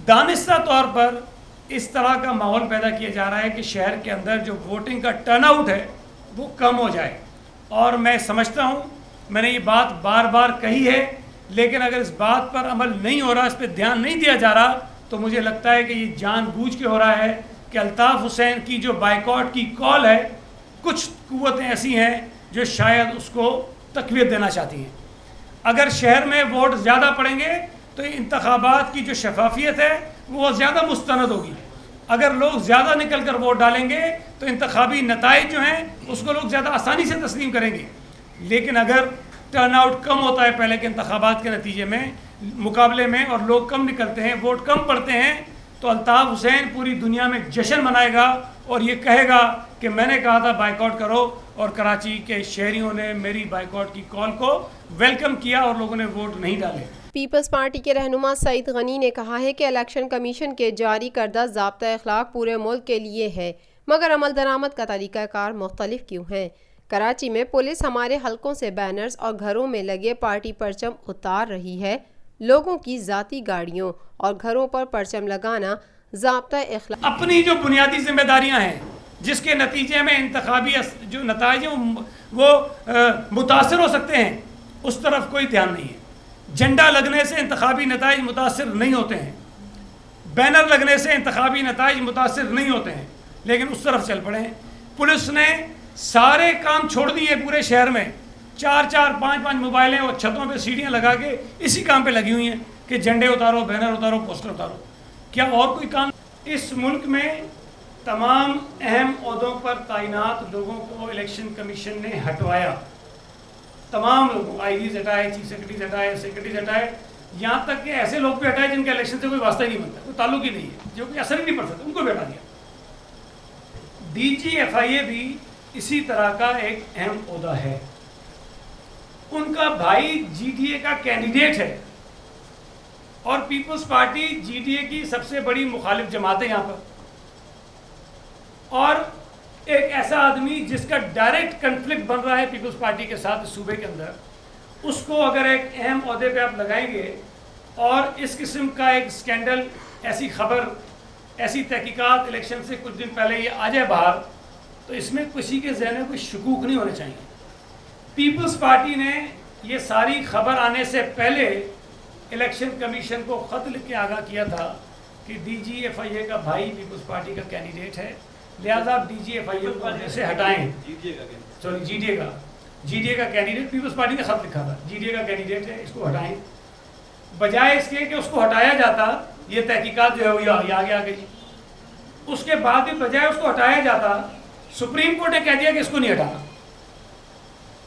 دانستہ طور پر اس طرح کا ماحول پیدا کیا جا رہا ہے کہ شہر کے اندر جو ووٹنگ کا ٹرن آؤٹ ہے وہ کم ہو جائے. اور میں سمجھتا ہوں, میں نے یہ بات بار بار کہی ہے, لیکن اگر اس بات پر عمل نہیں ہو رہا, اس پہ دھیان نہیں دیا جا رہا, تو مجھے لگتا ہے کہ یہ جان بوجھ کے ہو رہا ہے کہ الطاف حسین کی جو بائیکاٹ کی کال ہے, کچھ قوتیں ایسی ہیں جو شاید اس کو تقویت دینا چاہتی ہیں. اگر شہر میں ووٹ زیادہ پڑیں گے تو انتخابات کی جو شفافیت ہے وہ زیادہ مستند ہوگی. اگر لوگ زیادہ نکل کر ووٹ ڈالیں گے تو انتخابی نتائج جو ہیں اس کو لوگ زیادہ آسانی سے تسلیم کریں گے. لیکن اگر ٹرن آؤٹ کم ہوتا ہے پہلے کے انتخابات کے نتیجے میں مقابلے میں, اور لوگ کم نکلتے ہیں, ووٹ کم پڑتے ہیں, تو الطاف حسین پوری دنیا میں جشن منائے گا اور یہ کہے گا کہ میں نے کہا تھا بائیکاٹ کرو, اور کراچی کے شہریوں نے میری بائیکاٹ کی کال کو ویلکم کیا اور لوگوں نے ووٹ نہیں ڈالے. پیپلز پارٹی کے رہنما سعید غنی نے کہا ہے کہ الیکشن کمیشن کے جاری کردہ ضابطہ اخلاق پورے ملک کے لیے ہے, مگر عمل درآمد کا طریقہ کار مختلف کیوں ہے. کراچی میں پولیس ہمارے حلقوں سے بینرز اور گھروں میں لگے پارٹی پرچم اتار رہی ہے. لوگوں کی ذاتی گاڑیوں اور گھروں پر پرچم لگانا ضابطہ اخلاق. اپنی جو بنیادی ذمہ داریاں ہیں جس کے نتیجے میں انتخابی جو نتائج ہیں وہ متاثر ہو سکتے ہیں, اس طرف کوئی دھیان نہیں ہے. جھنڈا لگنے سے انتخابی نتائج متاثر نہیں ہوتے ہیں, بینر لگنے سے انتخابی نتائج متاثر نہیں ہوتے ہیں, لیکن اس طرف چل پڑے ہیں. پولیس نے سارے کام چھوڑ دیے پورے شہر میں, 4-4 5-5 موبائلیں اور چھتوں پہ سیڑھیاں لگا کے اسی کام پہ لگی ہوئی ہیں کہ جھنڈے اتارو, بینر اتارو, پوسٹر اتارو. کیا اور کوئی کام؟ اس ملک میں تمام اہم عہدوں پر تعینات لوگوں کو الیکشن کمیشن نے ہٹوایا. تمام لوگوں, آئی ڈیز ہٹائے, چیف سیکرٹریز ہٹائے, سیکرٹریز ہٹائے, یہاں تک کہ ایسے لوگ بھی ہٹائے جن کا الیکشن سے کوئی واسطہ ہی نہیں بنتا, کوئی تعلق ہی نہیں ہے, جو کوئی اثر ہی نہیں پڑ سکتا, ان کو بھی ہٹا دیا. ڈی جی ایف آئی اے بھی اسی طرح کا ایک اہم عہدہ ہے. ان کا بھائی جی ڈی اے کا کینڈیڈیٹ ہے, اور Peoples Party G D A کی سب سے بڑی مخالف جماعت ہے یہاں پر. اور ایک ایسا آدمی جس کا ڈائریکٹ کنفلکٹ بن رہا ہے پیپلز پارٹی کے ساتھ صوبے کے اندر, اس کو اگر ایک اہم عہدے پہ آپ لگائیں گے اور اس قسم کا ایک اسکینڈل, ایسی خبر, ایسی تحقیقات الیکشن سے کچھ دن پہلے یہ آ جائے باہر, تو اس میں کسی کے ذہن میں کوئی شکوک نہیں ہونے چاہیے. پیپلز پارٹی نے یہ ساری خبر آنے سے پہلے الیکشن کمیشن کو خط لکھ کے آگاہ کیا تھا کہ ڈی جی ایف آئی اے کا بھائی پیپلز پارٹی کا کینڈیڈیٹ ہے, لہٰذا آپ ڈی جی ایف آئی اے کو سے ہٹائیں. سوری, جی ڈی اے کا کینڈیڈیٹ, پیپلز پارٹی نے خط لکھا تھا, جی ڈی اے کا کینڈیڈیٹ ہے, اس کو ہٹائیں. بجائے اس کے کہ اس کو ہٹایا جاتا, یہ تحقیقات جو ہے وہ یہ آگے آ گئی. اس کے بعد بھی بجائے اس کو ہٹایا جاتا, سپریم کورٹ نے کہہ دیا کہ اس کو نہیں ہٹانا.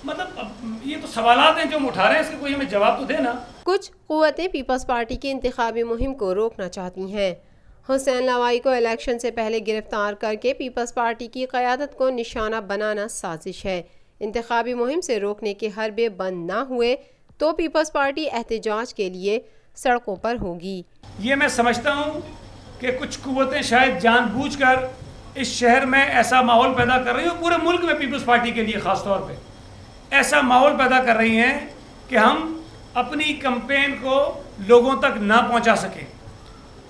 مطلب یہ تو سوالات ہیں جو ہم اٹھا رہے ہیں, اس کے کوئی ہمیں جواب تو دے نا. کچھ قوتیں پیپلز پارٹی کی انتخابی مہم کو روکنا چاہتی ہیں. حسین لوائی کو الیکشن سے پہلے گرفتار کر کے پیپلز پارٹی کی قیادت کو نشانہ بنانا سازش ہے. انتخابی مہم سے روکنے کے حربے بند نہ ہوئے تو پیپلز پارٹی احتجاج کے لیے سڑکوں پر ہوگی. یہ میں سمجھتا ہوں کہ کچھ قوتیں شاید جان بوجھ کر اس شہر میں ایسا ماحول پیدا کر رہی ہیں, پورے ملک میں پیپلز پارٹی کے لیے خاص طور پہ ایسا ماحول پیدا کر رہی ہیں کہ ہم اپنی کمپین کو لوگوں تک نہ پہنچا سکیں,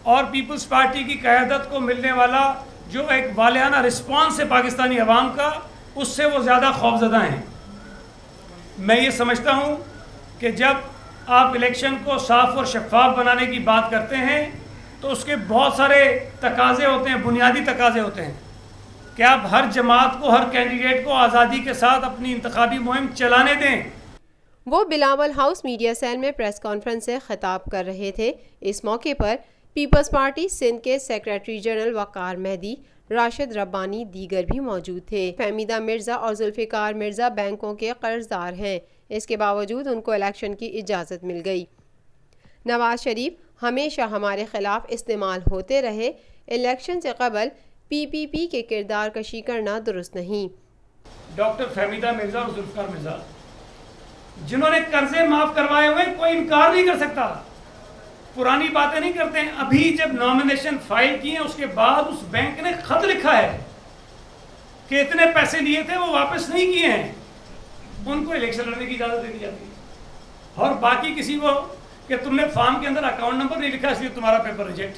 اور پیپلز پارٹی کی قیادت کو ملنے والا جو ایک والہانہ رسپانس ہے پاکستانی عوام کا, اس سے وہ زیادہ خوفزدہ ہیں. میں یہ سمجھتا ہوں کہ جب آپ الیکشن کو صاف اور شفاف بنانے کی بات کرتے ہیں تو اس کے بہت سارے تقاضے ہوتے ہیں, بنیادی تقاضے ہوتے ہیں کہ آپ ہر جماعت کو, ہر کینڈیڈیٹ کو آزادی کے ساتھ اپنی انتخابی مہم چلانے دیں. وہ بلاول ہاؤس میڈیا سیل میں پریس کانفرنس سے خطاب کر رہے تھے. اس موقع پر پیپلز پارٹی سندھ کے سیکریٹری جنرل وقار مہدی, راشد ربانی دیگر بھی موجود تھے. فہمیدہ مرزا اور ذوالفقار مرزا بینکوں کے قرض دار ہیں, اس کے باوجود ان کو الیکشن کی اجازت مل گئی. نواز شریف ہمیشہ ہمارے خلاف استعمال ہوتے رہے, الیکشن سے قبل پی پی پی کے کردار کشی کرنا درست نہیں. ڈاکٹر فہمیدہ مرزا اور ذوالفقار مرزا جنہوں نے قرضے معاف کروائے ہوئے, کوئی انکار نہیں کر سکتا, پرانی باتیں نہیں کرتے ہیں. ابھی جب نامینیشن فائل کی ہیں اس کے بعد اس بینک نے خط لکھا ہے کہ اتنے پیسے لیے تھے وہ واپس نہیں کیے ہیں, ان کو الیکشن لڑنے کی اجازت دے دی جاتی ہے. اور باقی کسی کو کہ تم نے فارم کے اندر اکاؤنٹ نمبر نہیں لکھا اس لیے تمہارا پیپر ریجیکٹ.